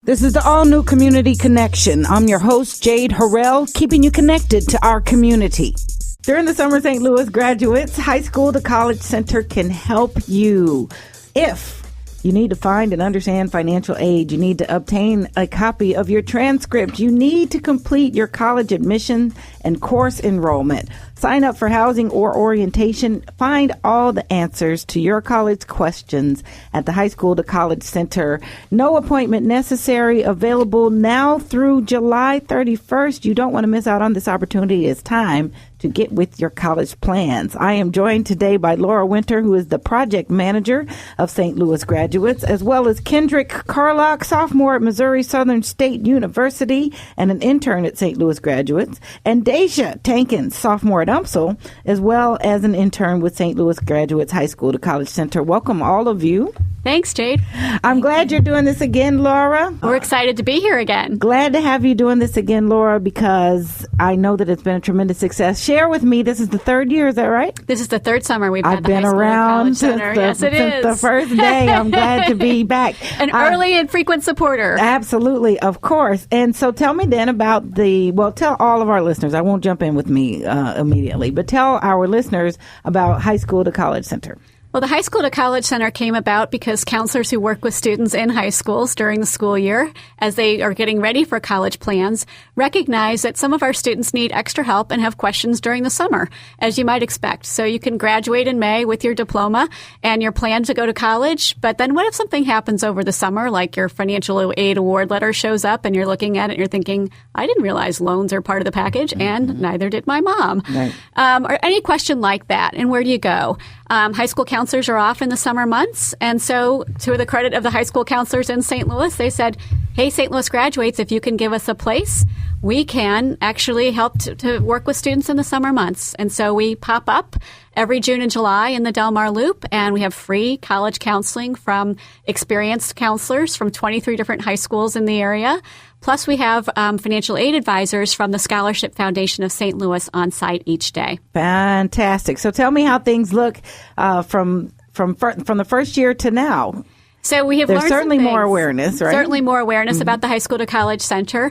This is the all-new Community Connection. I'm your host, Jade Harrell, keeping you connected to our community. During the summer, St. Louis graduates, High School to College Center can help you. If you need to find and understand financial aid, you need to obtain a copy of your transcript, you need to complete your college admission and course enrollment, sign up for housing or orientation, find all the answers to your college questions at the High School to College Center. No appointment necessary, available now through July 31st. You don't want to miss out on this opportunity. It's time to get with your college plans. I am joined today by Laura Winter, who is the project manager of St. Louis graduates, as well as Kendrick Carlock, sophomore at Missouri Southern State University and an intern at St. Louis graduates, and Daisha Tankins, sophomore at UMSL, as well as an intern with St. Louis Graduates High School to College Center. Welcome, all of you. Thanks, Jade. I'm glad you're doing this again, Laura. We're excited to be here again. Glad to have you doing this again, Laura, because I know that it's been a tremendous success. Share with me, this is the third year, is that right? This is the third summer we've had the High School to College Center. Yes, it is. Since the first day. I'm glad to be back. An early and frequent supporter. Absolutely, of course. And so tell me then about tell all of our listeners, I won't jump in with me immediately, but tell our listeners about High School to College Center. Well, the High School to College Center came about because counselors who work with students in high schools during the school year, as they are getting ready for college plans, recognize that some of our students need extra help and have questions during the summer, as you might expect. So you can graduate in May with your diploma and your plan to go to college, but then what if something happens over the summer, like your financial aid award letter shows up and you're looking at it and you're thinking, I didn't realize loans are part of the package, and neither did my mom. Right. Or any question like that, and where do you go? High school counselors are off in the summer months, and so to the credit of the high school counselors in St. Louis, they said, hey, St. Louis graduates, if you can give us a place, we can actually help to work with students in the summer months. And so we pop up every June and July in the Delmar Loop, and we have free college counseling from experienced counselors from 23 different high schools in the area. Plus, we have financial aid advisors from the Scholarship Foundation of St. Louis on site each day. Fantastic. So tell me how things look from the first year to now. So we have There's learned certainly some things. More awareness, right? Certainly more awareness about the High School to College Center.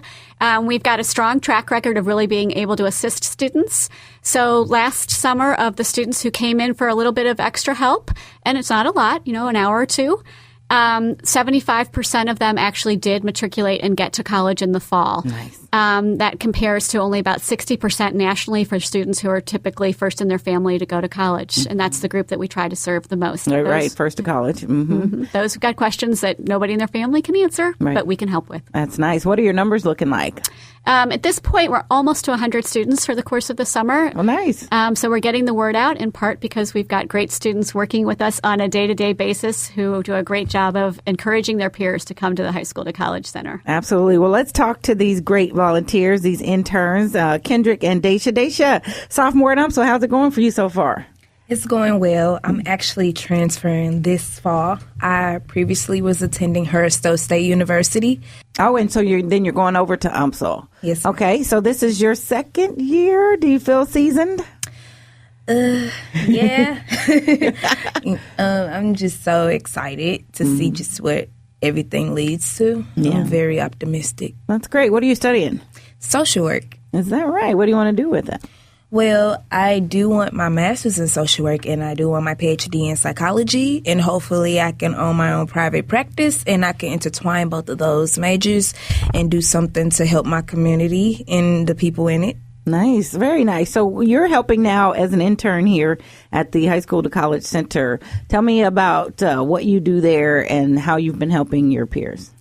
We've got a strong track record of really being able to assist students. So last summer, of the students who came in for a little bit of extra help, and it's not a lot, an hour or two, 75% of them actually did matriculate and get to college in the fall. Nice. That compares to only about 60% nationally for students who are typically first in their family to go to college. Mm-hmm. And that's the group that we try to serve the most. Right, first to college. Mm-hmm. Mm-hmm. Those who've got questions that nobody in their family can answer, but we can help with. That's nice. What are your numbers looking like? At this point, we're almost to 100 students for the course of the summer. Well, nice. So we're getting the word out, in part because we've got great students working with us on a day-to-day basis who do a great job of encouraging their peers to come to the High School to College Center. Absolutely. Well, let's talk to these great volunteers, these interns, Kendrick and Daisha. Daisha, sophomore at UMSL, how's it going for you so far? It's going well. I'm actually transferring this fall. I previously was attending Hursto State University. Oh, and so you're going over to UMSL. Yes. Okay, so this is your second year. Do you feel seasoned? Yeah. I'm just so excited to see just what everything leads to. Yeah. I'm very optimistic. That's great. What are you studying? Social work. Is that right? What do you want to do with it? Well, I do want my master's in social work, and I do want my PhD in psychology, and hopefully I can own my own private practice, and I can intertwine both of those majors and do something to help my community and the people in it. Nice. Very nice. So you're helping now as an intern here at the High School to College Center. Tell me about what you do there and how you've been helping your peers.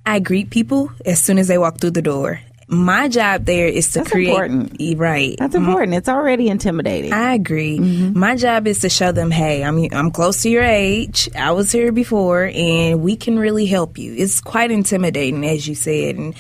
I greet people as soon as they walk through the door. My job there is to create. Important. Right. That's important. It's already intimidating. I agree. Mm-hmm. My job is to show them, hey, I'm close to your age. I was here before, and we can really help you. It's quite intimidating, as you said, and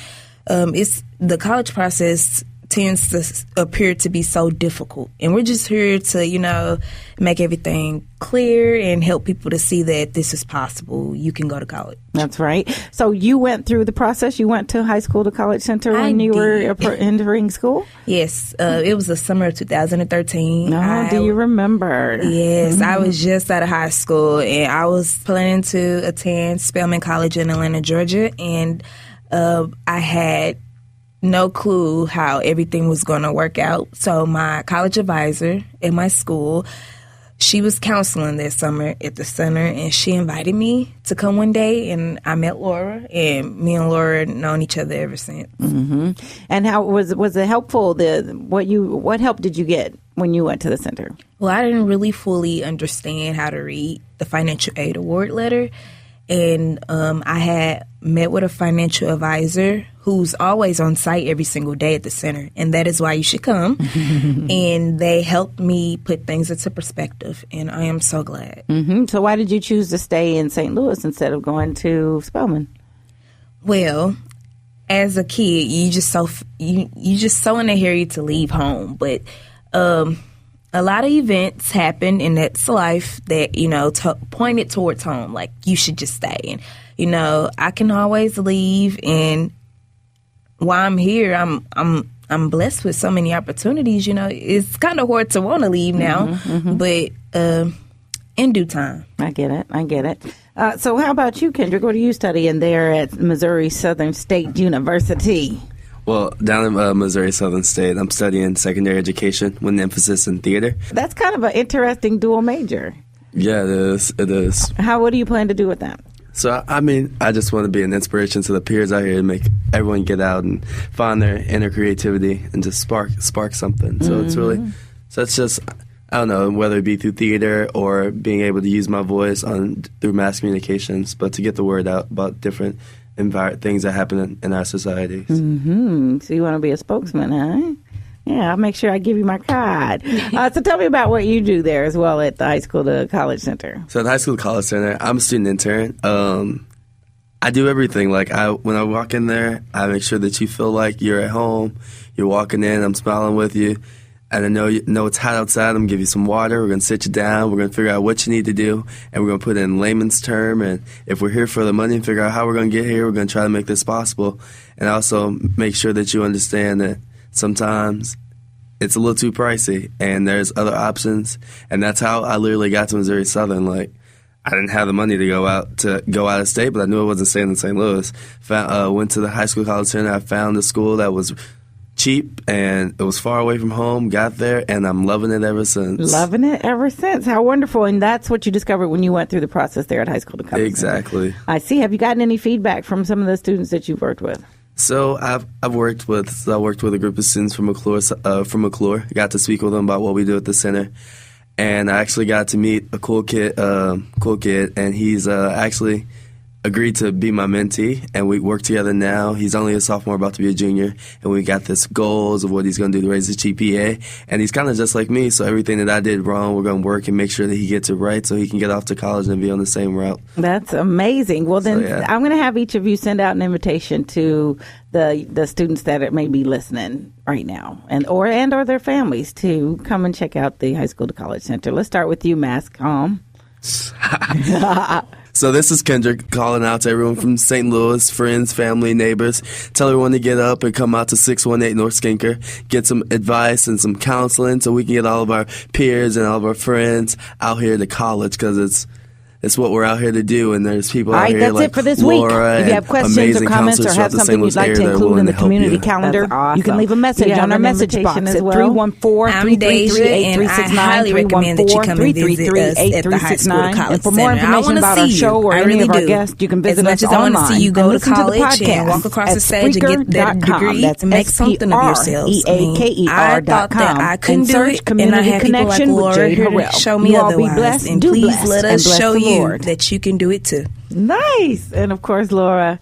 it's the college process tends to appear to be so difficult. And we're just here to, make everything clear and help people to see that this is possible. You can go to college. That's right. So you went through the process. You went to high school to college center when you were entering school? Yes. It was the summer of 2013. Oh, do you remember? Yes. I was just out of high school, and I was planning to attend Spelman College in Atlanta, Georgia, and I had no clue how everything was going to work out. So my college advisor at my school, she was counseling that summer at the center, and she invited me to come one day, and I met Laura, and me and Laura had known each other ever since. Mm-hmm. And how was it helpful? What help did you get when you went to the center? Well, I didn't really fully understand how to read the financial aid award letter, and I had met with a financial advisor who's always on site every single day at the center, and that is why you should come. And they helped me put things into perspective, and I am so glad. Mm-hmm. So why did you choose to stay in St. Louis instead of going to Spelman? Well, as a kid, you just so in a hurry to leave home, but a lot of events happen, and that's life that pointed towards home, like you should just stay. And I can always leave, and while I'm here, I'm blessed with so many opportunities. It's kind of hard to want to leave now, but in due time. I get it. So how about you, Kendrick? What are you studying there at Missouri Southern State University? Well, down in Missouri Southern State, I'm studying secondary education with an emphasis in theater. That's kind of an interesting dual major. Yeah, it is. What do you plan to do with that? So, I just want to be an inspiration to the peers out here and make everyone get out and find their inner creativity and just spark something. So it's just, I don't know, whether it be through theater or being able to use my voice through mass communications, but to get the word out about different things that happen in our societies. Mm-hmm. So you want to be a spokesman, huh? Yeah, I'll make sure I give you my card. So tell me about what you do there as well at the high school to college center. So at the high school to college center, I'm a student intern. I do everything. Like when I walk in there, I make sure that you feel like you're at home. You're walking in, I'm smiling with you. And I know it's hot outside. I'm going to give you some water. We're going to sit you down. We're going to figure out what you need to do. And we're going to put it in layman's term. And if we're here for the money and figure out how we're going to get here, we're going to try to make this possible. And also make sure that you understand that sometimes it's a little too pricey and there's other options. And that's how I literally got to Missouri Southern. Like, I didn't have the money to go out of state, but I knew I wasn't staying in St. Louis. Went to the high school college center. I found a school that was cheap and it was far away from home. Got there and I'm loving it ever since. How wonderful. And that's what you discovered when you went through the process there at high school to college. Exactly. I see. Have you gotten any feedback from some of the students that you've worked with? So I worked with a group of students from McClure. Got to speak with them about what we do at the center, and I actually got to meet a cool kid, and he's actually agreed to be my mentee, and we work together now. He's only a sophomore, about to be a junior, and we got this goals of what he's going to do to raise his GPA, and he's kind of just like me, so everything that I did wrong, we're going to work and make sure that he gets it right so he can get off to college and be on the same route. That's amazing. Well, then I'm going to have each of you send out an invitation to the students that may be listening right now or their families to come and check out the High School to College Center. Let's start with you, Mascom. So this is Kendrick calling out to everyone from St. Louis, friends, family, neighbors. Tell everyone to get up and come out to 618 North Skinker, get some advice and some counseling so we can get all of our peers and all of our friends out here to college, because it's what we're out here to do, and there's people out here that's like it for this Laura. Week. If you have questions or comments or have something you'd like to include in the community calendar, awesome. You can leave a message on our message box at 314-333-8369, 314-333-8369. And for more information about our show or any of our guests, you can visit us online. I want to see you go to college and walk across the stage and get that degree and make something of yourselves. I thought that I couldn't do it, and I had people like Laura here to show me otherwise. And please let us show you that you can do it too. Nice. And of course, Laura,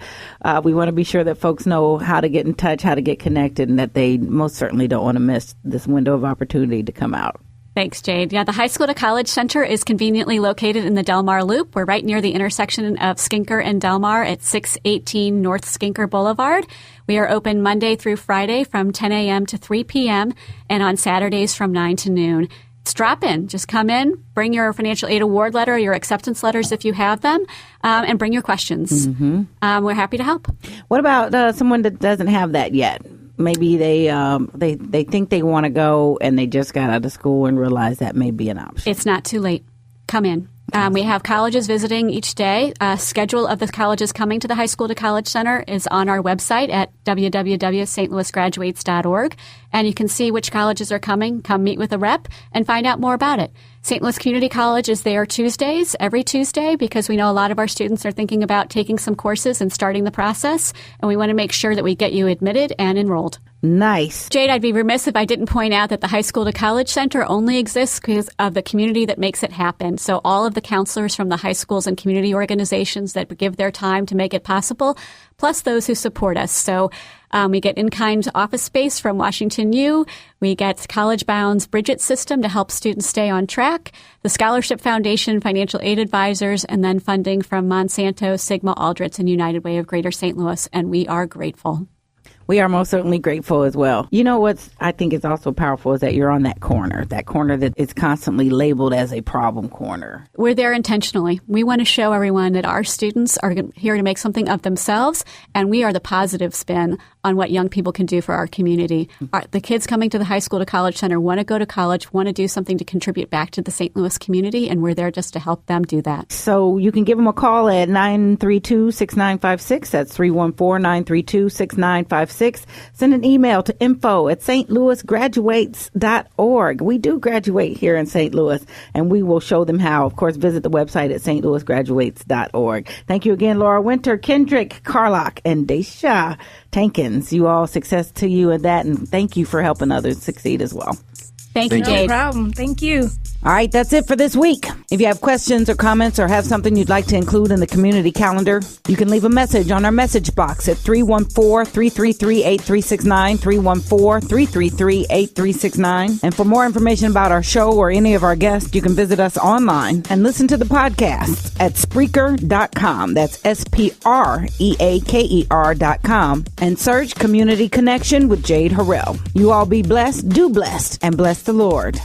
we want to be sure that folks know how to get in touch, how to get connected, and that they most certainly don't want to miss this window of opportunity to come out. Thanks, Jade. Yeah, the High School to College Center is conveniently located in the Delmar Loop. We're right near the intersection of Skinker and Delmar at 618 North Skinker Boulevard. We are open Monday through Friday from 10 a.m. to 3 p.m. and on Saturdays from 9 to noon. Just drop in. Just come in, bring your financial aid award letter, your acceptance letters if you have them, and bring your questions. Mm-hmm. We're happy to help. What about someone that doesn't have that yet? Maybe they think they want to go and they just got out of school and realize that may be an option. It's not too late. Come in. We have colleges visiting each day. Schedule of the colleges coming to the High School to College Center is on our website at www.stlouisgraduates.org. And you can see which colleges are coming. Come meet with a rep and find out more about it. St. Louis Community College is there Tuesdays, every Tuesday, because we know a lot of our students are thinking about taking some courses and starting the process. And we want to make sure that we get you admitted and enrolled. Nice. Jade, I'd be remiss if I didn't point out that the High School to College Center only exists because of the community that makes it happen. So all of the counselors from the high schools and community organizations that give their time to make it possible, plus those who support us. So we get in-kind office space from Washington U. We get College Bound's Bridget system to help students stay on track, the Scholarship Foundation, financial aid advisors, and then funding from Monsanto, Sigma Aldrich, and United Way of Greater St. Louis. And we are grateful. We are most certainly grateful as well. You know what's I think is also powerful is that you're on that corner that is constantly labeled as a problem corner. We're there intentionally. We want to show everyone that our students are here to make something of themselves, and we are the positive spin on what young people can do for our community. The kids coming to the High School to College Center want to go to college, want to do something to contribute back to the St. Louis community, and we're there just to help them do that. So you can give them a call at 932-6956. That's 314-932-6956. Send an email to info@stlouisgraduates.org. We do graduate here in St. Louis, and we will show them how. Of course, visit the website at stlouisgraduates.org. Thank you again, Laura Winter, Kendrick Carlock, and Daisha Tankins. You all, success to you in that, and thank you for helping others succeed as well. Thank you, Jade. No problem. Thank you. All right, that's it for this week. If you have questions or comments or have something you'd like to include in the community calendar, you can leave a message on our message box at 314-333-8369, 314-333-8369. And for more information about our show or any of our guests, you can visit us online and listen to the podcast at Spreaker.com. That's Spreaker.com. And search Community Connection with Jade Harrell. You all be blessed, do blessed, and bless the Lord.